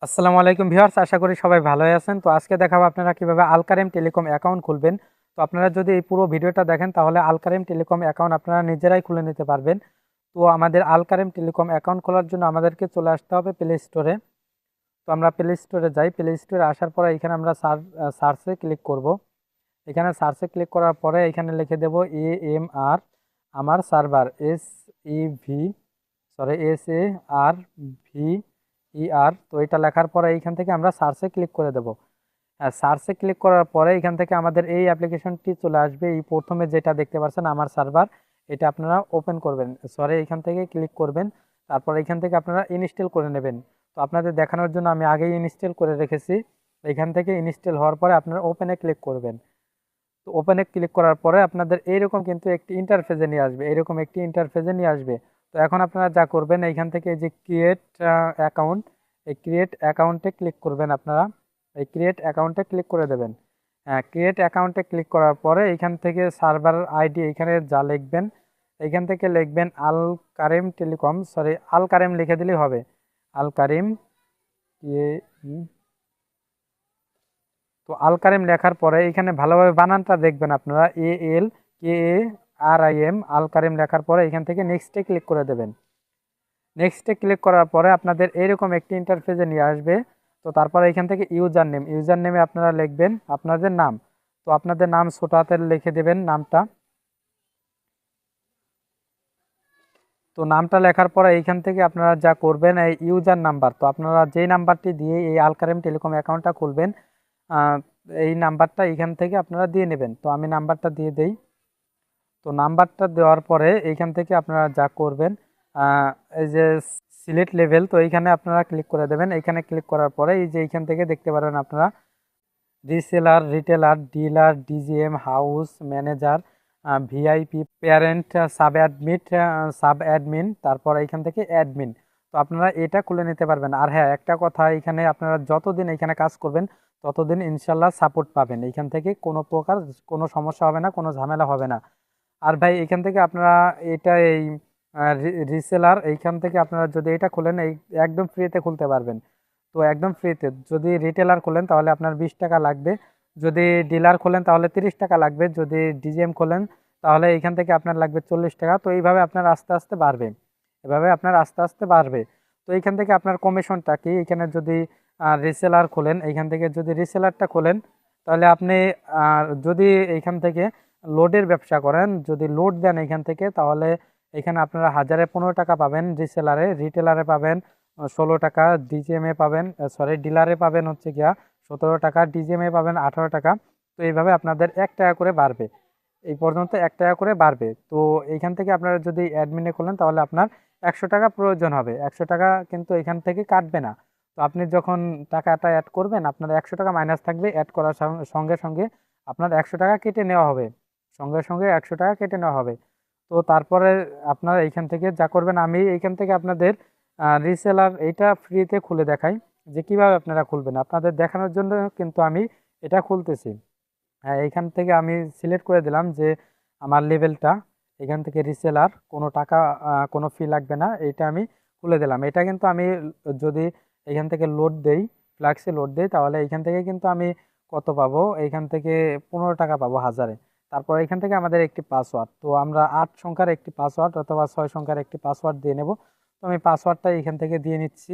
আসসালামু আলাইকুম ভিউয়ার্স, আশা করি সবাই ভালোই আছেন। তো আজকে দেখাবো আপনারা কিভাবে আল কারিম টেলিকম অ্যাকাউন্ট খুলবেন। তো আপনারা যদি এই পুরো ভিডিওটা দেখেন তাহলে আল কারিম টেলিকম অ্যাকাউন্ট আপনারা নিজেরাই খুলে নিতে পারবেন। তো আমাদের আল কারিম টেলিকম অ্যাকাউন্ট খোলার জন্য আমাদেরকে চলে আসতে হবে প্লে স্টোরে। তো আমরা প্লে স্টোরে যাই, প্লে স্টোরে আসার পরে এখানে আমরা সার্চে ক্লিক করব। এখানে সার্চে ক্লিক করার পরে এখানে লিখে দেব AMR আমার সার্ভার SEV SARVER। তো এটা লেখার পরে এইখান থেকে আমরা সার্চে ক্লিক করে দেব। সার্চে ক্লিক করার পরে এখান থেকে আমাদের এই অ্যাপ্লিকেশনটি চলে আসবে। এই প্রথমে যেটা দেখতে পাচ্ছেন আমার সার্ভার, এটা আপনারা ওপেন করবেন, এখান থেকে ক্লিক করবেন। তারপর এখান থেকে আপনারা ইনস্টল করে নেবেন। তো আপনাদের দেখানোর জন্য আমি আগেই ইনস্টল করে রেখেছি। এখান থেকে ইনস্টল হওয়ার পরে আপনারা ওপেনে ক্লিক করবেন। তো ওপেনে ক্লিক করার পরে আপনাদের এইরকম কিন্তু একটি ইন্টারফেসে নিয়ে আসবে, এরকম একটি ইন্টারফেসে নিয়ে আসবে। তো এখন আপনারা যা করবেন এইখান থেকে যে ক্রিয়েট অ্যাকাউন্ট, এই ক্রিয়েট অ্যাকাউন্টে ক্লিক করবেন। আপনারা এই ক্রিয়েট অ্যাকাউন্টে ক্লিক করে দেবেন। হ্যাঁ, ক্রিয়েট অ্যাকাউন্টে ক্লিক করার পরে এইখান থেকে সার্ভার আইডি এখানে যা লিখবেন, এইখান থেকে লিখবেন আল কারিম টেলিকম, আল কারিম লিখে দিলেই হবে। আল কারিম, তো আল কারিম লেখার পরে এখানে ভালোভাবে বানানটা দেখবেন আপনারা, ALKARIM, আল কারিম লেখার পরে এখান থেকে নেক্সটে ক্লিক করে দেবেন। নেক্সটে ক্লিক করার পরে আপনাদের এইরকম একটি ইন্টারফেসে নিয়ে আসবে। তো তারপরে এখান থেকে ইউজার নেমে আপনারা লিখবেন আপনাদের নাম। তো আপনাদের নাম ছোট হাতের লিখে দেবেন নামটা। তো নামটা লেখার পরে এইখান থেকে আপনারা যা করবেন এই ইউজার নাম্বার, তো আপনারা যেই নাম্বারটি দিয়ে এই আল কারিম টেলিকম অ্যাকাউন্টটা খুলবেন, আহ, এই নাম্বারটা এখান থেকে আপনারা দিয়ে নেবেন। তো আমি নাম্বারটা দিয়ে দেই। তো নাম্বারটা দেওয়ার পরে এইখান থেকে আপনারা যা করবেন, আহ, এই যে সিলেক্ট লেভেল, তো এইখানে আপনারা ক্লিক করে দেবেন। এইখানে ক্লিক করার পরে এই যে এইখান থেকে দেখতে পারবেন আপনারা reseller, retailer, dealer, DGM, house manager, VIP, parent, sub admin, তারপর এইখান থেকে অ্যাডমিন। তো আপনারা এটা খুলে নিতে পারবেন। আর হ্যাঁ, একটা কথা, এখানে আপনারা যতদিন এখানে কাজ করবেন ততদিন ইনশাল্লাহ সাপোর্ট পাবেন। এইখান থেকে কোনো প্রকার কোনো সমস্যা হবে না, কোনো ঝামেলা হবে না। আর ভাই এখান থেকে আপনারা এটা এই রিসেলার, এইখান থেকে আপনারা যদি এটা খোলেন এই একদম ফ্রিতে খুলতে পারবেন। তো একদম ফ্রিতে। যদি রিটেলার খোলেন তাহলে আপনার 20 টাকা লাগবে, যদি ডিলার খোলেন তাহলে 30 টাকা লাগবে, যদি ডিজিএম খোলেন তাহলে এইখান থেকে আপনার লাগবে 40 টাকা। তো এইভাবে আপনার আস্তে আস্তে বাড়বে, এভাবে আপনার আস্তে আস্তে বাড়বে। তো এইখান থেকে আপনার কমিশনটা কি, এখানে যদি রিসেলার খোলেন, এইখান থেকে যদি রিসেলারটা খোলেন তাহলে আপনি যদি এইখান থেকে লোডের ব্যবসা করেন, যদি লোড দেন এইখান থেকে, তাহলে এখানে আপনারা 1015 টাকা পাবেন রিসেলারে, রিটেলারে পাবেন 16 টাকা, ডিজিএমে পাবেন, ডিলারে পাবেন হচ্ছে গিয়া 17 টাকা, ডিজিএমে পাবেন 18 টাকা। তো এইভাবে আপনাদের 1 টাকা করে বাড়বে, এই পর্যন্ত 1 টাকা করে বাড়বে। তো এইখান থেকে আপনারা যদি অ্যাডমিনে খোলেন তাহলে আপনার 100 টাকা প্রয়োজন হবে, 100 টাকা কিন্তু এখান থেকে কাটবে না। তো আপনি যখন টাকাটা অ্যাড করবেন আপনার 100 টাকা মাইনাস থাকবে, অ্যাড করার সঙ্গে সঙ্গে আপনার 100 টাকা কেটে নেওয়া হবে, সঙ্গে সঙ্গে 100 টাকা কেটে নেওয়া হবে। তো তারপরে আপনারা এইখান থেকে যা করবেন, আমি এইখান থেকে আপনাদের রিসেলার এইটা ফ্রিতে খুলে দেখাই যে কিভাবে আপনারা খুলবেন। আপনাদের দেখানোর জন্য কিন্তু আমি এটা খুলতেছি। হ্যাঁ, এইখান থেকে আমি সিলেক্ট করে দিলাম যে আমার লেভেলটা, এখান থেকে রিসেলার, কোনো টাকা কোনো ফি লাগবে না, এটা আমি খুলে দিলাম। এটা কিন্তু আমি যদি এখান থেকে লোড দেই, ফ্লাক্সে লোড দেই, তাহলে এইখান থেকে কিন্তু আমি কত পাবো, এইখান থেকে 15 টাকা পাবো 1000-এ। তারপর এখান থেকে আমাদের একটি পাসওয়ার্ড, তো আমরা 8 সংখ্যার একটি পাসওয়ার্ড অথবা 6 সংখ্যার একটি পাসওয়ার্ড দিয়ে নেব। তো আমি পাসওয়ার্ডটা এখান থেকে দিয়ে নিচ্ছি।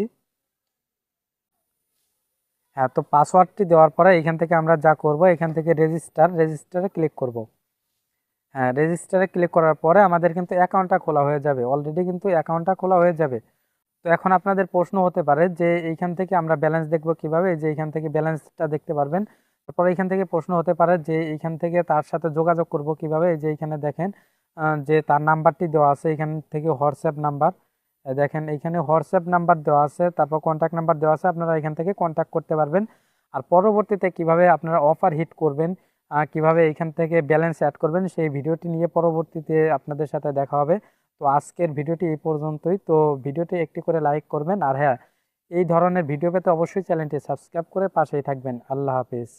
হ্যাঁ, তো পাসওয়ার্ডটি দেওয়ার পরে এখান থেকে আমরা যা করব, এখান থেকে রেজিস্টারে ক্লিক করব। হ্যাঁ, রেজিস্টারে ক্লিক করার পরে আমাদের কিন্তু অ্যাকাউন্টটা খোলা হয়ে যাবে, অলরেডি কিন্তু অ্যাকাউন্টটা খোলা হয়ে যাবে। তো এখন আপনাদের প্রশ্ন হতে পারে যে এইখান থেকে আমরা ব্যালেন্স দেখব কিভাবে, এই যে এইখান থেকে ব্যালেন্সটা দেখতে পারবেন। তারপর এইখান থেকে প্রশ্ন হতে পারে যে এইখান থেকে তার সাথে যোগাযোগ করব কিভাবে, এই যে এইখানে দেখেন যে তার নাম্বারটি দেওয়া আছে, এখান থেকে হোয়াটসঅ্যাপ নাম্বার, দেখেন এইখানে হোয়াটসঅ্যাপ নাম্বার দেওয়া আছে, তারপর কন্ট্যাক্ট নাম্বার দেওয়া আছে, আপনারা এখান থেকে কন্ট্যাক্ট করতে পারবেন। আর পরবর্তীতে কিভাবে আপনারা অফার হিট করবেন, কিভাবে এখান থেকে ব্যালেন্স অ্যাড করবেন, সেই ভিডিওটি নিয়ে পরবর্তীতে আপনাদের সাথে দেখা হবে। তো আজকের ভিডিওটি এই পর্যন্তই। তো ভিডিওটি একটি করে লাইক করবেন, আর হ্যাঁ, এই ধরনের ভিডিও পেতে অবশ্যই চ্যানেলটি সাবস্ক্রাইব করে পাশেই থাকবেন। আল্লাহ হাফিজ।